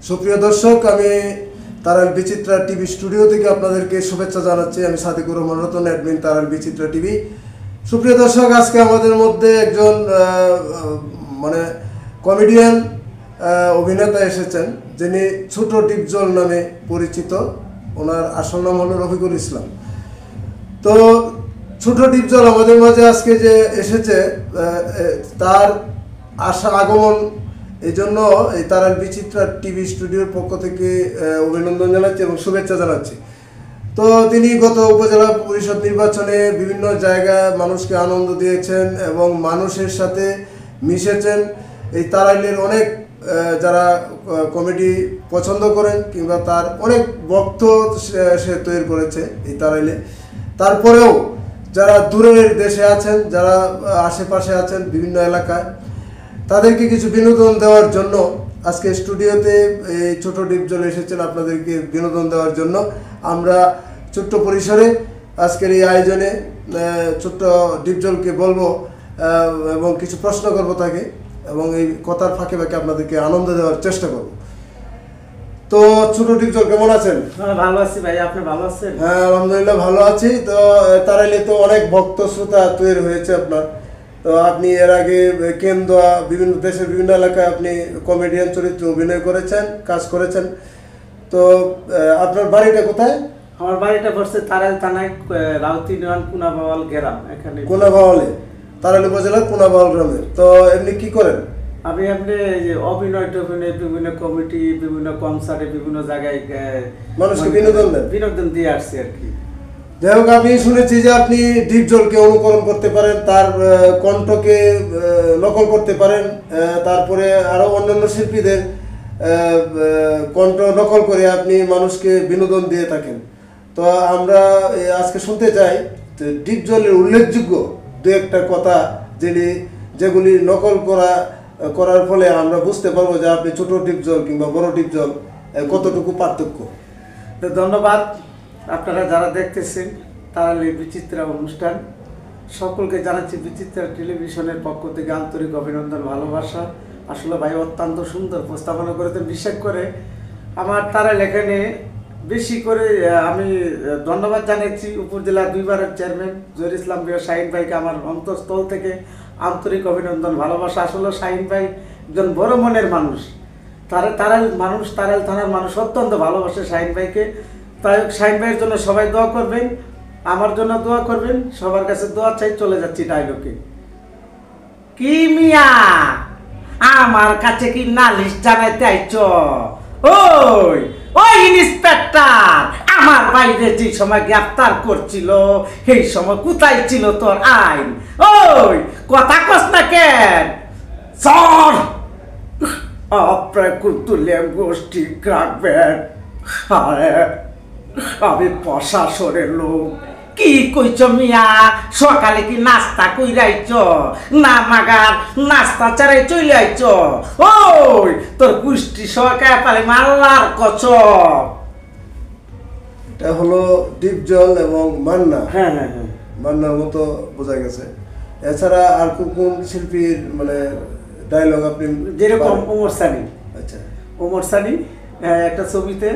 সুপ্রিয় দর্শক, আমি তারাল বিচিত্রা টিভি স্টুডিও থেকে আপনাদেরকে শুভেচ্ছা জানাচ্ছি। আমি সাদিকুর রহমান রতন, অ্যাডমিন তারাল বিচিত্রা টিভি। সুপ্রিয় দর্শক, আজকে আমাদের মধ্যে একজন কমেডিয়ান অভিনেতা এসেছেন, যিনি ছোট ডিপজল নামে পরিচিত। ওনার আসল নাম হলো রফিকুল ইসলাম। তো ছোট ডিপজল আমাদের মাঝে আজকে যে এসেছে, তার আগমন এই জন্য এই তারাল বিচিত্রা টিভি স্টুডিওর পক্ষ থেকে অভিনন্দন জানাচ্ছি এবং শুভেচ্ছা জানাচ্ছি। তো তিনি গত উপজেলা পরিষদ নির্বাচনে বিভিন্ন জায়গায় মানুষকে আনন্দ দিয়েছেন এবং মানুষের সাথে মিশেছেন। এই তারাইলের অনেক যারা কমেডি পছন্দ করেন কিংবা তার অনেক ভক্ত সে তৈরি করেছে এই তারাইলে। তারপরেও যারা দূরের দেশে আছেন, যারা আশেপাশে আছেন বিভিন্ন এলাকায়, তাদেরকে কিছু বিনোদন দেওয়ার জন্য আজকে স্টুডিওতে এই ছোট ডিপজল এসেছেন আপনাদেরকে বিনোদন দেওয়ার জন্য। আমরা ছোট্ট পরিসরে আজকের এই আয়োজনে ছোট্ট ডিপজলকে বলবো এবং কিছু প্রশ্ন করবো তাকে, এবং এই কথার ফাঁকে ফাঁকে আপনাদেরকে আনন্দ দেওয়ার চেষ্টা করব। তো ছোট ডিপজল, কেমন আছেন? ভালো আছি ভাই, আপনি ভালো আছেন? হ্যাঁ, আলহামদুলিল্লাহ ভালো আছি। তো তারাইলে তো অনেক ভক্ত শ্রোতা তৈরি হয়েছে আপনার। তো আপনি এর আগে কেন্দ্রা বিভিন্ন দেশের বিভিন্ন এলাকায় আপনি কমেডিয়ান চরিত্রে অভিনয় করেছেন, কাজ করেছেন। তো আপনার বাড়িটা কোথায়? আমার বাড়িটা পড়ছে তারাইল থানায় রাউতি ইউনিয়ন কুনাবাওয়াল গ্রাম। এখানে কুনাবাওয়ালে, তারাইল উপজেলার কুনাবাওয়াল গ্রামে। তো এমনি কি করেন? আমি আপনি অভিনয় টভিনয় বিভিন্ন কমিটি, বিভিন্ন কনসার্টে, বিভিন্ন জায়গায় মানুষকে বিনোদন দিয়ে আসছি আর কি। যাই হোক, আমি শুনেছি যে আপনি ডিপজলকে অনুকরণ করতে পারেন, তার কণ্ঠকে নকল করতে পারেন, তারপরে আরো অন্যান্য শিল্পীদের কণ্ঠ নকল করে আপনি মানুষকে বিনোদন দিয়ে থাকেন। তো আমরা আজকে শুনতে চাই ডিপজলের উল্লেখযোগ্য দু একটা কথা, যেগুলি নকল করার ফলে আমরা বুঝতে পারবো যে আপনি ছোট ডিপজল কিংবা বড় ডিপজল কতটুকু পার্থক্য। তো ধন্যবাদ আপনারা যারা দেখতেছেন তারাল বিচিত্রা অনুষ্ঠান। সকলকে জানাচ্ছি বিচিত্রা টেলিভিশনের পক্ষ থেকে আন্তরিক অভিনন্দন, ভালোবাসা। আসলে ভাই অত্যন্ত সুন্দর উপস্থাপনা করেছেন। বিশেষ করে আমার তারাল এখানে বেশি করে আমি ধন্যবাদ জানাচ্ছি উপজেলা 2 বারের চেয়ারম্যান জহির ইসলাম শাহিন ভাইকে আমার অন্তঃস্থল থেকে আন্তরিক অভিনন্দন, ভালোবাসা। আসলে শাহিন ভাই একজন বড় মনের মানুষ। তারাল থানার মানুষ অত্যন্ত ভালোবাসে শাহিন ভাইকে। তাই শাহিন ভাইয়ের জন্য সবাই দোয়া করবেন, আমার জন্য দোয়া করবেন, সবার কাছে দোয়া চাই। চলে যাচ্ছি ডায়লগে। কি মিয়া, আমার কাছে কি নালিশ জানাইতে আইছ? ওই ওই ইন্সপেক্টর, আমার বাইরে যে সময় গ্রেফতার করছিল সেই সময় কোথায় ছিল তোর আইন? ওই কথা কস না কেন? সর তুলে গোষ্ঠী গ্রামবেন। আরে আমি প্রশাসনের লোক। কি কইছ মিয়া? সকালে কি নাস্তা কইরাইছ না মাগার নাস্তা চারাই চলে আইছ? ওই তোর গোষ্ঠী সহকারে পালে মাল্লার কসম। এটা হলো ডিপজল এবং মান্না। হ্যাঁ হ্যাঁ হ্যাঁ, মান্নার মতো বোঝা গেছে। এছাড়া আর কোন শিল্পীর ডায়লগ আপনি? যেরকম ওমর সানি। আচ্ছা, ওমর সানি একটা ছবিতে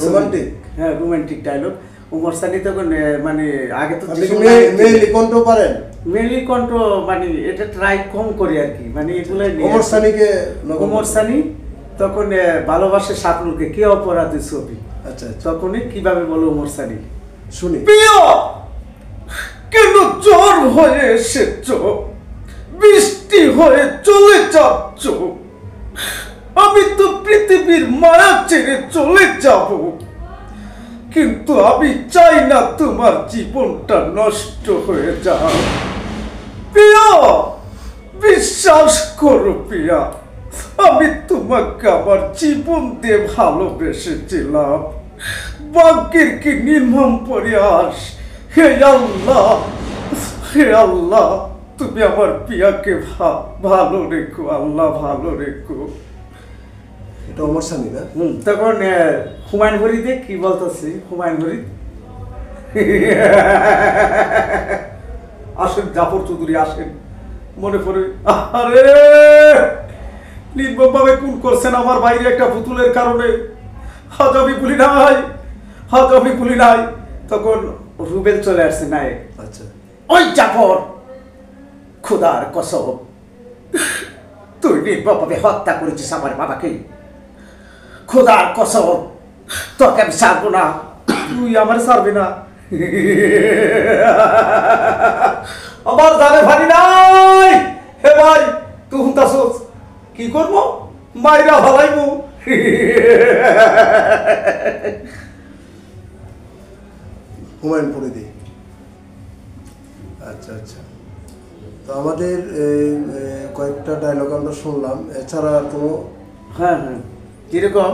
রোমান্টিক, হ্যাঁ রোমান্টিক ডায়লগ। ওমর সানি তখন আগে তো মেইলি কণ্ঠ পারেন? মেইলি কণ্ঠ এটা ট্রাই কম করি আর কি। এগুলো ওমর সানি তখন ভালোবাসে শাপনুরকে, কে অপরাধী ছবি। আচ্ছা, তখনই কিভাবে বলো ওমর সানি, শুনি। কেন জ্বর হয়ে এসেছ, বৃষ্টি হয়ে চলে যাচ্ছ? আমি তো পৃথিবীর মায়া ছেড়ে চলে যাব, কিন্তু আমি চাই না তোমার জীবনটা নষ্ট হয়ে যাও। প্রিয়া, বিশ্বাস করো প্রিয়া, আমি তোমাকে আমার জীবন দিয়ে ভালোবেসেছিলাম। ভাগ্যের কি নির্মম পরিহাস। হে আল্লাহ, হে আল্লাহ, তুমি আমার প্রিয়াকে ভালো রেখো, আল্লাহ ভালো রেখো। এটা ওমর সানি না? তখন হুমায়ুন ফরিদে কি বলতেছি, হুমায়ুন ফরিদ আসেন, জাফর চৌধুরী আসেন, মনে পড়ে আরে নির্মমভাবে খুন করছেন আমার বাইরে একটা পুতুলের কারণে। হয়তো আমি ভুলি নাই, হয়তো আমি ভুলি নাই। তখন রুবেল চলে আসছে নায়ক। আচ্ছা, ওই জাফর, খোদার কসম, তুই নির্মমভাবে হত্যা করেছিস আমার বাবাকে। খোদার কসম, তোকে আমি ছাড়বো না। তুই আমার ছাড়বি না? আমার জানে ভারি নাই। হে ভাই, তুই হুঁতাছোস, কি করবো? মাইরা হলাইবো। হুমায়ুনপুরে দিই। আচ্ছা আচ্ছা, তো আমাদের এই কয়েকটা ডায়লগ আমরা শুনলাম, এছাড়া আর কোনো? হ্যাঁ হ্যাঁ, কিরকম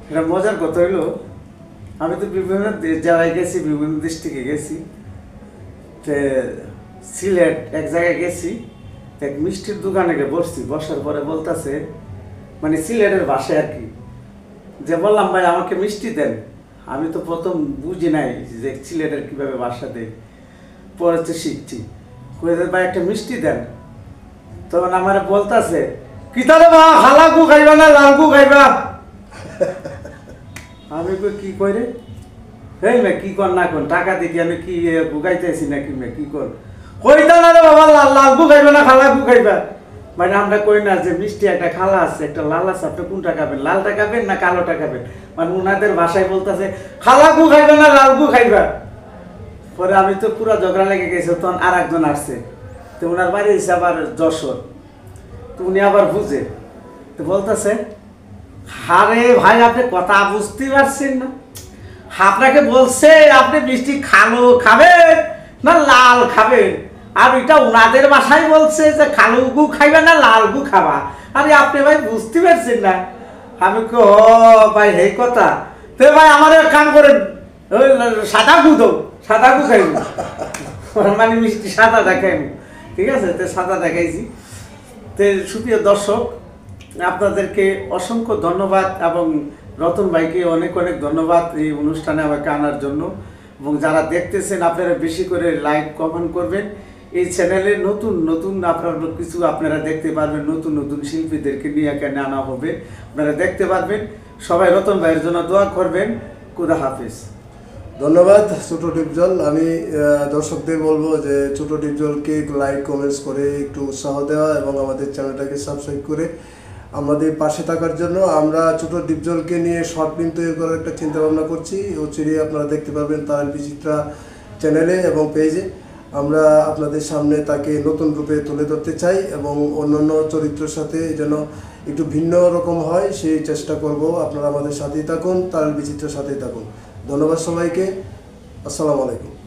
এটা মজার কথা হইলো, আমি তো বিভিন্ন জায়গায় গেছি, বিভিন্ন ডিস্ট্রিক্টে গেছি। তো সিলেট এক জায়গায় গেছি, এক মিষ্টির দোকানে গিয়ে বসছি। বসার পরে বলতেছে, মানে সিলেটের ভাষায় আর কি, যে বললাম ভাই আমাকে মিষ্টি দেন। আমি তো প্রথম বুঝি নাই যে সিলেটের কীভাবে ভাষা দেয়, পরে তো শিখছি। কয়ে ভাই একটা মিষ্টি দেন। তখন আমার বলতেছে, কি তাহলে বা হালা গু খাইবা না লাল গু খাইবা? আমি কই কি কই রে, এই মে কি কর না কোন টাকা দেখি আমি কি গুগাইতেছি নাকি মে কি কর? কইতা না রে বাবা, লাল গু খাইবা না খালা গু খাইবা? মানে আমরা কই না যে মিষ্টি একটা খালা আছে, একটা লাল আছে, আপনি কোনটা খাবেন, লালটা খাবেন না কালোটা খাবেন? মানে ওনাদের ভাষায় বলতেছে খালা গু খাইবা না লাল গু খাইবা? পরে আমি তো পুরো ঝগড়া লেগে গেছে। তখন আর একজন আসছে, তো ওনার বাড়ি হচ্ছে আবার যশোর। তো উনি আবার বুঝে, তো বলতেছে, আরে ভাই আপনি কথা বুঝতে পারছেন না, আপনাকে বলছে আপনি মিষ্টি খালো খাবেন না লাল খাবেন, আর এটা ওনাদের বাসায় বলছে যে কালো গু খাইবে না লাল গু খাবা। আরে আপনি ভাই বুঝতে পারছেন না? আমি কো ভাই এই কথা, তো ভাই আমাদের কাম করেন, ওই সাদা গু দাও, সাদা গু খাইব। মানে মিষ্টি সাদাটা খাইব, ঠিক আছে? তো সাদা দেখাইছি। তো সুপ্রিয় দর্শক, আপনাদেরকে অসংখ্য ধন্যবাদ এবং রতন ভাইকে অনেক অনেক ধন্যবাদ এই অনুষ্ঠানে আমাকে আনার জন্য। এবং যারা দেখতেছেন আপনারা বেশি করে লাইক কমেন্ট করবেন। এই চ্যানেলে নতুন নতুন আপনারা কিছু আপনারা দেখতে পারবেন, নতুন নতুন শিল্পীদেরকে নিয়ে এখানে আনা হবে, আপনারা দেখতে পারবেন। সবাই রতন ভাইয়ের জন্য দোয়া করবেন। খুদা হাফিজ। ধন্যবাদ ছোট ডিপজল। আমি দর্শকদের বলবো যে ছোট ডিপজলকে লাইক কমেন্টস করে একটু উৎসাহ দেওয়া এবং আমাদের চ্যানেলটাকে সাবস্ক্রাইব করে আমাদের পাশে থাকার জন্য। আমরা ছোট ডিপজলকে নিয়ে শর্ট ফিল্ম তৈরি করার একটা চিন্তা ভাবনা করছি, অচিরেই আপনারা দেখতে পারবেন তারাল বিচিত্রা চ্যানেলে এবং পেজে। আমরা আপনাদের সামনে তাকে নতুন রূপে তুলে ধরতে চাই এবং অন্যান্য চরিত্রের সাথে যেন একটু ভিন্ন রকম হয় সেই চেষ্টা করব। আপনারা আমাদের সাথেই থাকুন, তারাল বিচিত্রার সাথেই থাকুন। ধন্যবাদ সবাইকে। আসসালামু আলাইকুম।